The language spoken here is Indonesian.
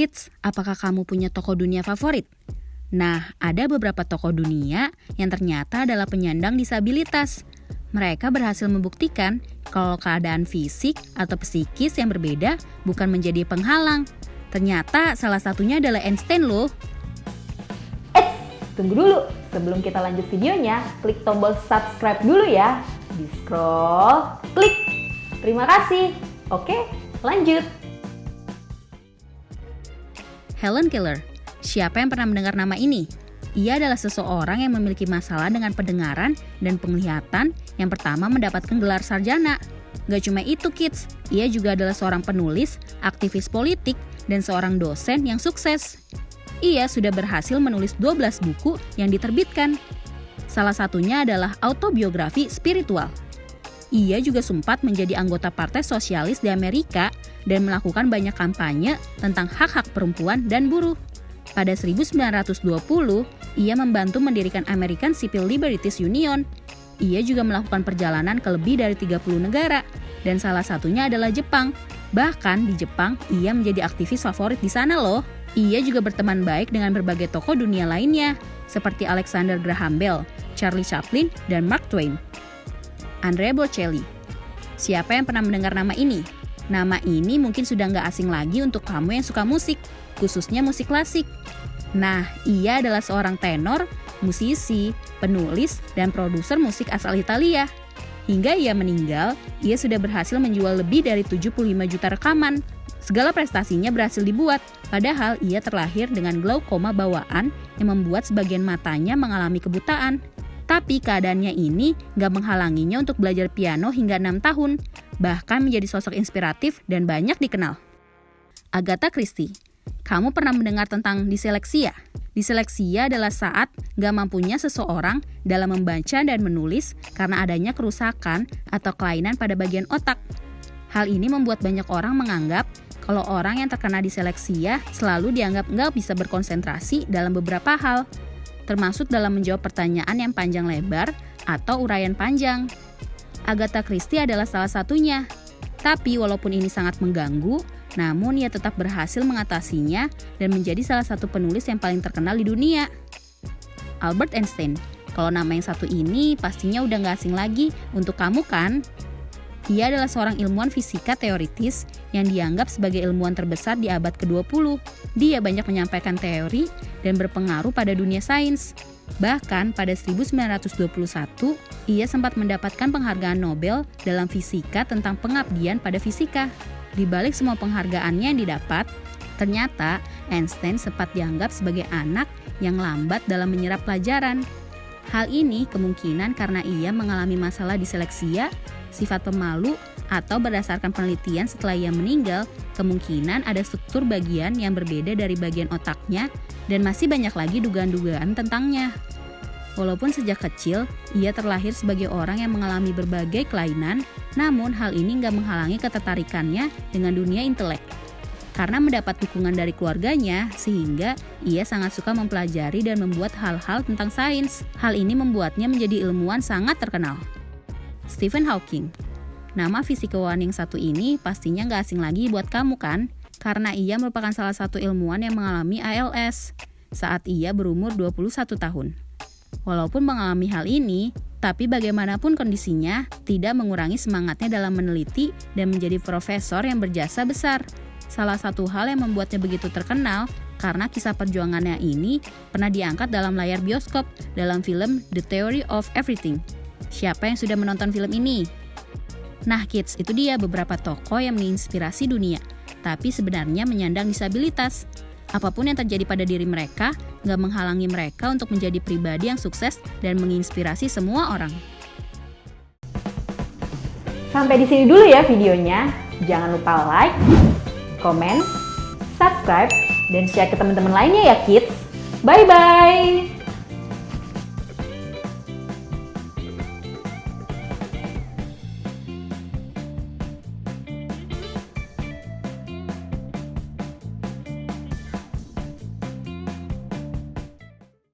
Kids, apakah kamu punya tokoh dunia favorit? Nah, ada beberapa tokoh dunia yang ternyata adalah penyandang disabilitas. Mereka berhasil membuktikan kalau keadaan fisik atau psikis yang berbeda bukan menjadi penghalang. Ternyata salah satunya adalah Einstein loh. Tunggu dulu, sebelum kita lanjut videonya, klik tombol subscribe dulu ya. Di scroll, klik. Terima kasih. Oke, lanjut. Helen Keller. Siapa yang pernah mendengar nama ini? Ia adalah seseorang yang memiliki masalah dengan pendengaran dan penglihatan yang pertama mendapatkan gelar sarjana. Gak cuma itu kids, ia juga adalah seorang penulis, aktivis politik, dan seorang dosen yang sukses. Ia sudah berhasil menulis 12 buku yang diterbitkan. Salah satunya adalah autobiografi spiritual. Ia juga sempat menjadi anggota Partai Sosialis di Amerika dan melakukan banyak kampanye tentang hak-hak perempuan dan buruh. Pada 1920, ia membantu mendirikan American Civil Liberties Union. Ia juga melakukan perjalanan ke lebih dari 30 negara, dan salah satunya adalah Jepang. Bahkan di Jepang, ia menjadi aktivis favorit di sana loh. Ia juga berteman baik dengan berbagai tokoh dunia lainnya, seperti Alexander Graham Bell, Charlie Chaplin, dan Mark Twain. Andrea Bocelli. Siapa yang pernah mendengar nama ini? Nama ini mungkin sudah nggak asing lagi untuk kamu yang suka musik, khususnya musik klasik. Nah, ia adalah seorang tenor, musisi, penulis, dan produser musik asal Italia. Hingga ia meninggal, ia sudah berhasil menjual lebih dari 75 juta rekaman. Segala prestasinya berhasil dibuat, padahal ia terlahir dengan glaukoma bawaan yang membuat sebagian matanya mengalami kebutaan. Tapi keadaannya ini nggak menghalanginya untuk belajar piano hingga 6 tahun, bahkan menjadi sosok inspiratif dan banyak dikenal. Agatha Christie. Kamu pernah mendengar tentang diseleksia? Diseleksia adalah saat nggak mampunya seseorang dalam membaca dan menulis karena adanya kerusakan atau kelainan pada bagian otak. Hal ini membuat banyak orang menganggap kalau orang yang terkena diseleksia selalu dianggap nggak bisa berkonsentrasi dalam beberapa hal, termasuk dalam menjawab pertanyaan yang panjang lebar atau uraian panjang. Agatha Christie adalah salah satunya. Tapi walaupun ini sangat mengganggu, namun ia tetap berhasil mengatasinya dan menjadi salah satu penulis yang paling terkenal di dunia. Albert Einstein. Kalau nama yang satu ini pastinya udah gak asing lagi untuk kamu kan? Ia adalah seorang ilmuwan fisika teoritis yang dianggap sebagai ilmuwan terbesar di abad ke-20. Dia banyak menyampaikan teori dan berpengaruh pada dunia sains. Bahkan pada 1921, ia sempat mendapatkan penghargaan Nobel dalam fisika tentang pengabdian pada fisika. Di balik semua penghargaannya yang didapat, ternyata Einstein sempat dianggap sebagai anak yang lambat dalam menyerap pelajaran. Hal ini kemungkinan karena ia mengalami masalah diseleksia, sifat pemalu, atau berdasarkan penelitian setelah ia meninggal, kemungkinan ada struktur bagian yang berbeda dari bagian otaknya dan masih banyak lagi dugaan-dugaan tentangnya. Walaupun sejak kecil, ia terlahir sebagai orang yang mengalami berbagai kelainan, namun hal ini nggak menghalangi ketertarikannya dengan dunia intelek. Karena mendapat dukungan dari keluarganya, sehingga ia sangat suka mempelajari dan membuat hal-hal tentang sains. Hal ini membuatnya menjadi ilmuwan sangat terkenal. Stephen Hawking. Nama fisikawan yang satu ini pastinya nggak asing lagi buat kamu kan? Karena ia merupakan salah satu ilmuwan yang mengalami ALS saat ia berumur 21 tahun. Walaupun mengalami hal ini, tapi bagaimanapun kondisinya tidak mengurangi semangatnya dalam meneliti dan menjadi profesor yang berjasa besar. Salah satu hal yang membuatnya begitu terkenal karena kisah perjuangannya ini pernah diangkat dalam layar bioskop dalam film The Theory of Everything. Siapa yang sudah menonton film ini? Nah kids, itu dia beberapa tokoh yang menginspirasi dunia, tapi sebenarnya menyandang disabilitas. Apapun yang terjadi pada diri mereka, nggak menghalangi mereka untuk menjadi pribadi yang sukses dan menginspirasi semua orang. Sampai di sini dulu ya videonya. Jangan lupa like, komen, subscribe, dan share ke teman-teman lainnya ya kids. Bye-bye!